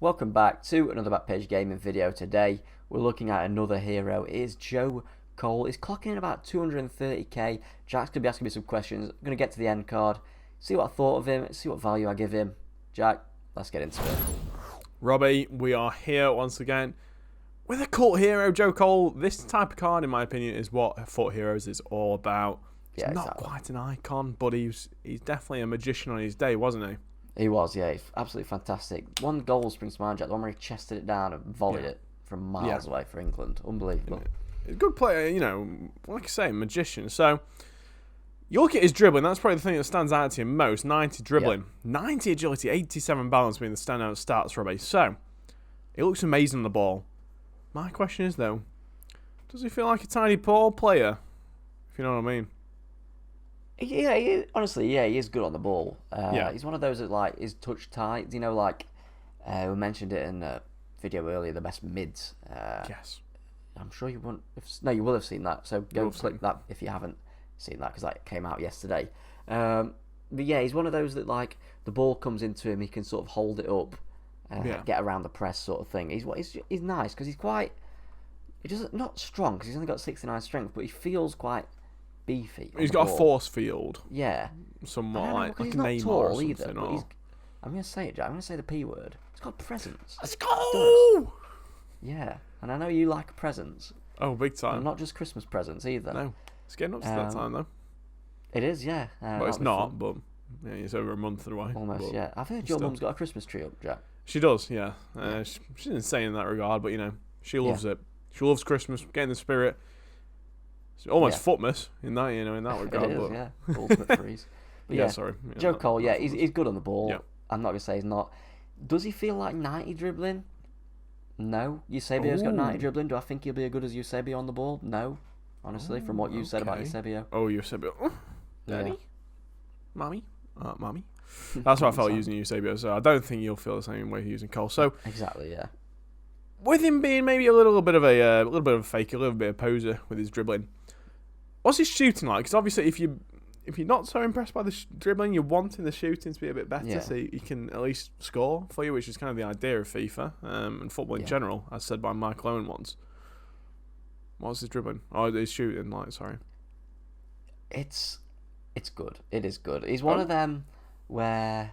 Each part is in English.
Welcome back to another Backpage Gaming video. Today we're looking at another hero. It is Joe Cole. He's clocking in about 230k. Jack's going to be asking me some questions. I'm going to get to the end card, see what I thought of him, see what value I give him. Jack, let's get into it. Robbie, we are here once again with a cult hero, Joe Cole. This type of card, in my opinion, is what FUT Heroes is all about. He's not quite an icon, but he's definitely a magician on his day, wasn't he? He was, yeah, absolutely fantastic. One goal springs to mind, Jack, the one where he chested it down and volleyed it from miles away for England. Unbelievable. A good player, you know, like I say, magician. So, you look at his dribbling, that's probably the thing that stands out to you most. 90 dribbling, 90 agility, 87 balance being the standout stats, Robbie. So, he looks amazing on the ball. My question is, though, does he feel like a tiny ball player? If you know what I mean. Yeah, honestly, he is good on the ball. He's one of those that like is touch tight. You know, like we mentioned it in a video earlier, the best mids. Yes. I'm sure you won't. You will have seen that. So go click that if you haven't seen that, because that came out yesterday. But yeah, he's one of those that like the ball comes into him, he can sort of hold it up, get around the press sort of thing. He's nice because he's not strong because he's only got 69 strength, but he feels quite beefy. He's got a force field. Yeah. Somewhat like a he's Neymar not tall or something. either. But I'm going to say it, Jack. I'm going to say the P word. He's got presence. Let's go! Yeah. And I know you like presents. Oh, big time. And not just Christmas presents either. No. It's getting up to that time, though. It is, yeah. Well, it's not, but yeah, it's over a month away. Almost, yeah. I've heard your mum's got a Christmas tree up, Jack. She does, yeah. She's insane in that regard, but, you know, she loves it. She loves Christmas, getting the spirit. It's almost Footmas in that, you know, in that regard. It is, yeah. Ultimate freeze. But yeah, sorry. Yeah, Joe Cole, he's good on the ball. Yeah. I'm not going to say he's not. Does he feel like 90 dribbling? No. Eusebio's got 90 dribbling. Do I think he'll be as good as Eusebio on the ball? No. Honestly, from what you said about Eusebio. Oh, Eusebio. Daddy? Mommy? Mommy? That's what I felt using Eusebio, so I don't think you'll feel the same way using Cole. So exactly, yeah. With him being maybe a little bit of a fake, a little bit of a poser with his dribbling, what's his shooting like? Because obviously, if you're not so impressed by the dribbling, you're wanting the shooting to be a bit better, so he can at least score for you, which is kind of the idea of FIFA and football in general, as said by Michael Owen once. What's his dribbling? Oh, his shooting, like, sorry. It's good. It is good. He's one of them where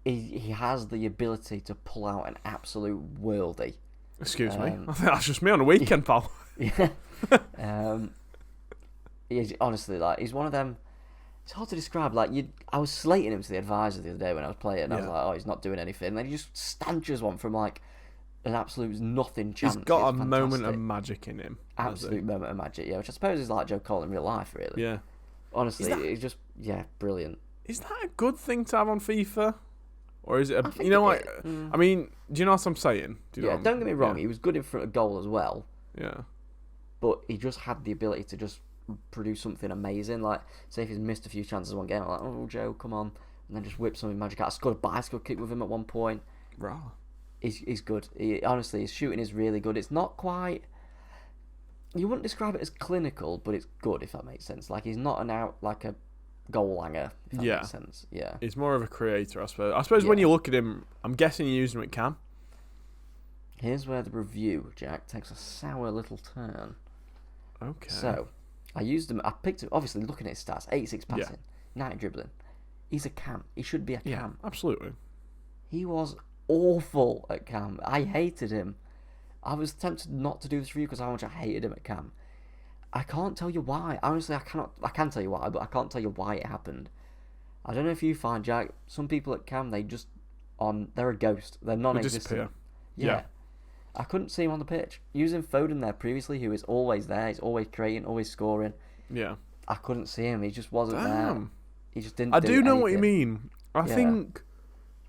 he has the ability to pull out an absolute worldie. Excuse me. I think that's just me on a weekend, pal. Yeah. He's honestly like he's one of them. It's hard to describe. Like I was slating him to the advisor the other day when I was playing, and I was like, "Oh, he's not doing anything." And then he just stanches one from like an absolute nothing chance. He's got a moment of magic in him. Absolute moment of magic, yeah. Which I suppose is like Joe Cole in real life, really. Yeah. Honestly, he's just brilliant. Is that a good thing to have on FIFA? Or is it, you know, like, I mean, do you know what I'm saying? Don't get me wrong, he was good in front of goal as well. Yeah. But he just had the ability to just produce something amazing. Like, say if he's missed a few chances one game, I'm like, oh, Joe, come on. And then just whip something magic out. I scored a bicycle kick with him at one point. Right. He's good. Honestly, his shooting is really good. It's not quite... You wouldn't describe it as clinical, but it's good, if that makes sense. Like, he's not a goal hanger, if that makes sense. Yeah. He's more of a creator, I suppose. I suppose when you look at him, I'm guessing you use him at cam. Here's where the review, Jack, takes a sour little turn. Okay. So, I picked him, obviously looking at his stats, 86 passing, 90 dribbling. He's a cam. He should be a cam. Yeah, absolutely. He was awful at cam. I hated him. I was tempted not to do this review because how much I hated him at cam. I can't tell you why. Honestly, I can tell you why, but I can't tell you why it happened. I don't know if you find, Jack, some people at cam, they're a ghost. They're non-existent. They disappear. Yeah. I couldn't see him on the pitch. Using Foden there previously, who is always there, he's always creating, always scoring. Yeah. I couldn't see him. He just wasn't there. He just didn't I do do know anything. what you mean. I think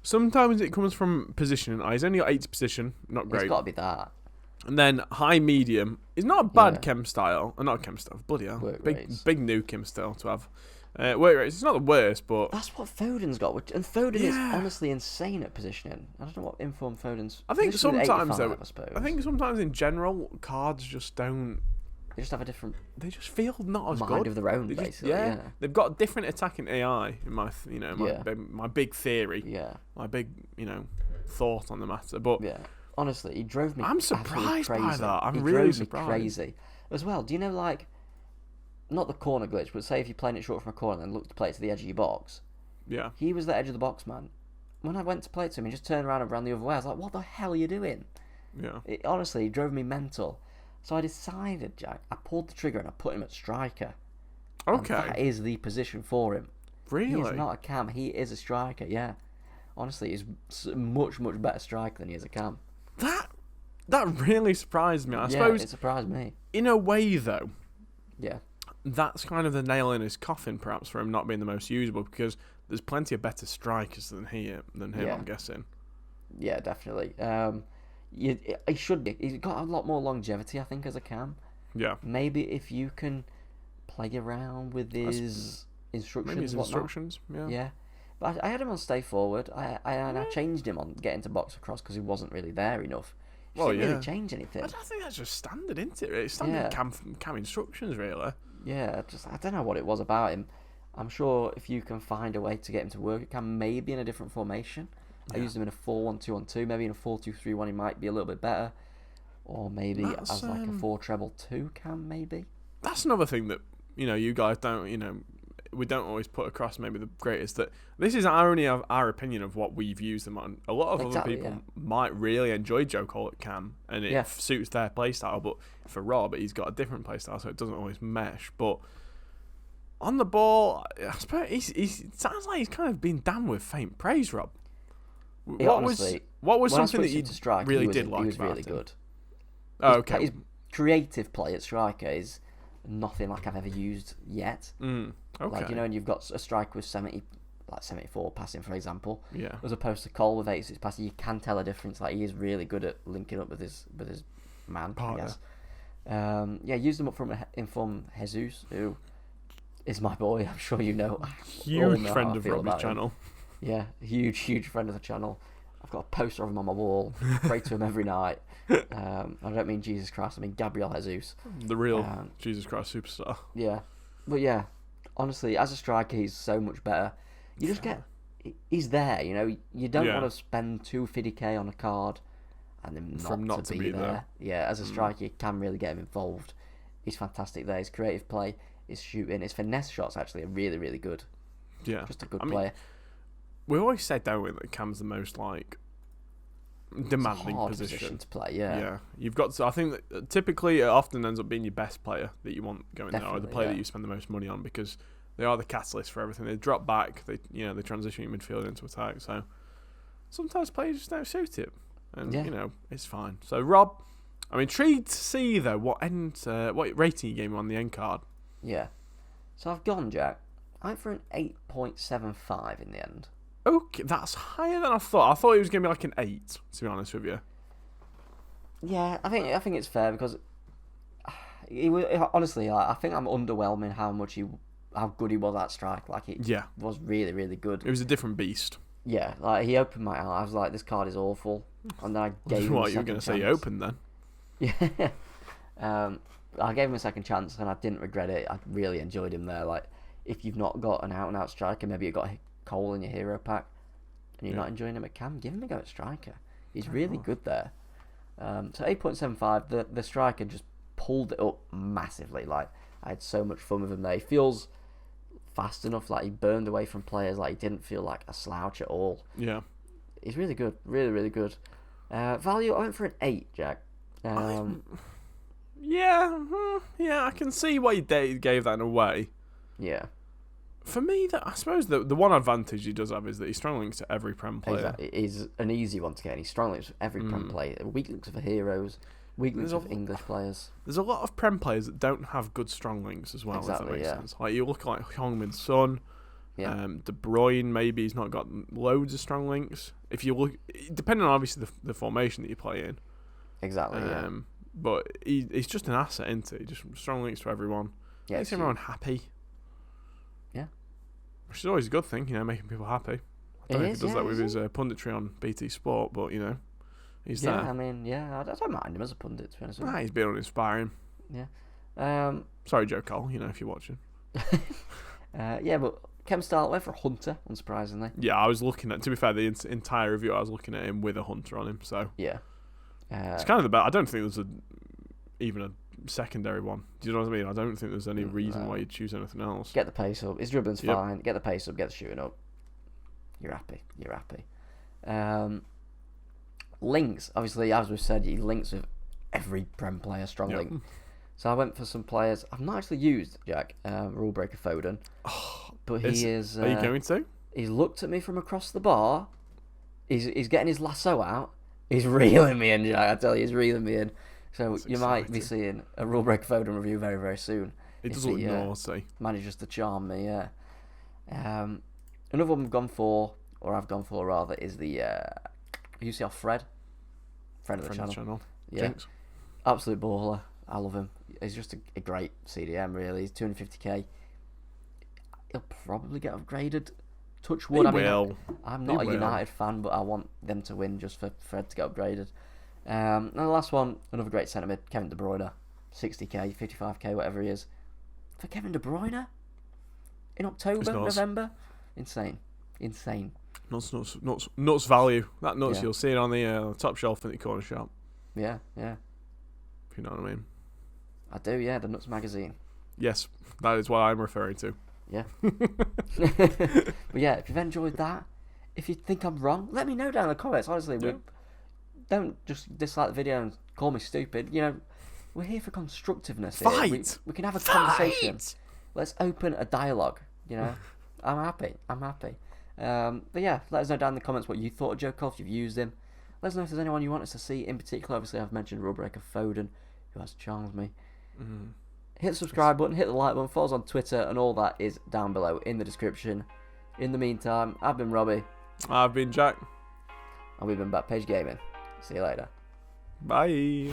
sometimes it comes from positioning. He's only got 80 position, not great. It's got to be that. And then high medium is not a bad chem style. Not chem style, bloody hell. Big new chem style to have. Work rates, it's not the worst, but that's what Foden's got. And Foden is honestly insane at positioning. I don't know what inform Foden's. I think sometimes though. I suppose. I think sometimes in general, cards just don't. They just have a different. They just feel not as mind good of their own, basically. Yeah, they've got different attacking AI. In my, my big theory. Yeah. My big, thought on the matter. But yeah, honestly, he drove me. I'm surprised crazy. by that. I'm he really drove surprised. Me crazy as well. Do you know, like, not the corner glitch, but say if you're playing it short from a corner and look to play it to the edge of your box. Yeah. He was the edge of the box, man. When I went to play it to him, he just turned around and ran the other way. I was like, what the hell are you doing? Yeah. Honestly, it drove me mental. So I decided, Jack, I pulled the trigger and I put him at striker. Okay. And that is the position for him. Really? He is not a cam. He is a striker, yeah. Honestly, he's a much, much better striker than he is a cam. That really surprised me. I suppose it surprised me. In a way, though, yeah, that's kind of the nail in his coffin, perhaps, for him not being the most usable, because there's plenty of better strikers than him, I'm guessing. Yeah, definitely. He should be. He's got a lot more longevity, I think, as a cam. Yeah. Maybe if you can play around with his instructions. Maybe his instructions, yeah. Yeah. But I had him on stay forward. I changed him on getting to box across because he wasn't really there enough. He didn't really change anything. I think that's just standard, isn't it? It's standard cam instructions, really. Yeah, I don't know what it was about him. I'm sure if you can find a way to get him to work, it can maybe in a different formation. Yeah. I used him in a 4-1-2-1-2. Maybe in a 4-2-3-1 he might be a little bit better. Or maybe as like a 4-treble-2 cam, maybe. That's another thing that, you guys don't, we don't always put across maybe the greatest, that this is only our opinion of what we've used them on. A lot of other people might really enjoy Joe Cole at cam, and it suits their playstyle, but for Rob, he's got a different playstyle, so it doesn't always mesh. But on the ball, I suppose it sounds like he's kind of been damned with faint praise, Rob. What was something that you really did like about him? He was really good. Oh, okay. His creative play at striker is nothing like I've ever used yet. Okay. Like, and you've got a striker with 74 passing, for example. Yeah. As opposed to Cole with 86 passing, you can tell a difference. Like, he is really good at linking up with his man, partner. I guess. Used him up from Jesus, who is my boy. I'm sure you know. Huge friend of Robbie's channel. Yeah, huge friend of the channel. I've got a poster of him on my wall. Pray to him every night. I don't mean Jesus Christ. I mean Gabriel Jesus. The real Jesus Christ superstar. Yeah. But yeah, honestly, as a striker, he's so much better. You just he's there, You don't want to spend 250k on a card and then not to be there. Yeah, as a striker, you can really get him involved. He's fantastic there. His creative play, his shooting, his finesse shots actually are really, really good. Yeah. Just a good player. We always said, don't we, that Cam's the most, demanding position to play, Yeah. You've got to, I think that typically it often ends up being your best player that you want going there, or the player that you spend the most money on, because they are the catalyst for everything. They drop back, they transition your midfield into attack, so sometimes players just don't suit it. And, it's fine. So, Rob, I'm intrigued to see, though, what rating you gave him on the end card. Yeah. So I've gone, Jack. I went for an 8.75 in the end. Okay, that's higher than I thought. I thought it was going to be like an 8, to be honest with you. Yeah, I think it's fair because he was, honestly, I think I'm underwhelming how good he was at strike. Like, he was really, really good. It was a different beast. Yeah, like, he opened my eye. I was like, this card is awful. And then I gave him a second chance. What, you were going to say he opened then? Yeah. I gave him a second chance and I didn't regret it. I really enjoyed him there. Like, if you've not got an out-and-out striker, maybe you've got Cole in your hero pack and you're not enjoying him at cam, give him a go at striker. He's really good there. So 8.75, the striker just pulled it up massively. Like, I had so much fun with him there. He feels fast enough, like he burned away from players, like he didn't feel like a slouch at all. Yeah. He's really good. Really, really good. Value, I went for an 8, Jack. I can see why you gave that in a way. Yeah. For me, I suppose the one advantage he does have is that he's strong links to every Prem player. Exactly. It is an easy one to get. He's strong links for every Prem player. Weak links for heroes. Weak links for English players. There's a lot of Prem players that don't have good strong links as well, if that makes sense. Like, you look like Heung-min Son, De Bruyne, maybe he's not got loads of strong links. If you look, depending on obviously the formation that you play in. Exactly, But he's just an asset, isn't he? Just strong links to everyone. Yeah, makes everyone happy. Yeah. Which is always a good thing, making people happy. I don't know if he does that with his punditry on BT Sport, but, he's there. I mean, I don't mind him as a pundit, to be honest with you. He's been uninspiring. Yeah. Sorry, Joe Cole, if you're watching. But Chem style, went for a hunter, unsurprisingly. Yeah, I was looking at. To be fair, the entire review, I was looking at him with a hunter on him. So Yeah. it's kind of the best. I don't think there's even a secondary one. Do you know what I mean? I don't think there's any reason why you'd choose anything else. Get the pace up. His dribbling's fine. Get the pace up. Get the shooting up. You're happy. You're happy. Links. Obviously, as we've said, he links with every Prem player, strong link. So I went for some players. I've not actually used, Jack, Rule Breaker Foden. But he is... are you going to? He's looked at me from across the bar. He's getting his lasso out. He's reeling me in, Jack. I tell you, he's reeling me in. So That's you might be seeing a Rule Breaker Foden review very, very soon. It does look naughty. Manages to charm me, yeah. Another one I've gone for rather, is the UCL Fred. Friend of the channel. Yeah. Jinx. Absolute baller. I love him. He's just a great CDM, really. He's 250k. He'll probably get upgraded. Touch wood. I'm not a United fan, but I want them to win just for Fred to get upgraded. And the last one, another great centre mid, Kevin De Bruyne. 60k, 55k, whatever he is. For Kevin De Bruyne? In October, November? Insane. Nuts value. That nuts you'll see it on the top shelf in the corner shop. Yeah. If you know what I mean. I do, yeah, the Nuts magazine. Yes, that is what I'm referring to. Yeah. But yeah, if you've enjoyed that, if you think I'm wrong, let me know down in the comments. Honestly, don't just dislike the video and call me stupid. You know, we're here for constructiveness. Fight! We can have a conversation. Let's open a dialogue. You know, I'm happy. But yeah, let us know down in the comments what you thought of Joe Cole, if you've used him. Let us know if there's anyone you want us to see in particular. Obviously, I've mentioned Rule Breaker Foden, who has charmed me. Hit the subscribe button, hit the like button, follow us on Twitter, and all that is down below in the description. In the meantime, I've been Robbie. I've been Jack. And we've been Backpage Gaming. See you later. Bye.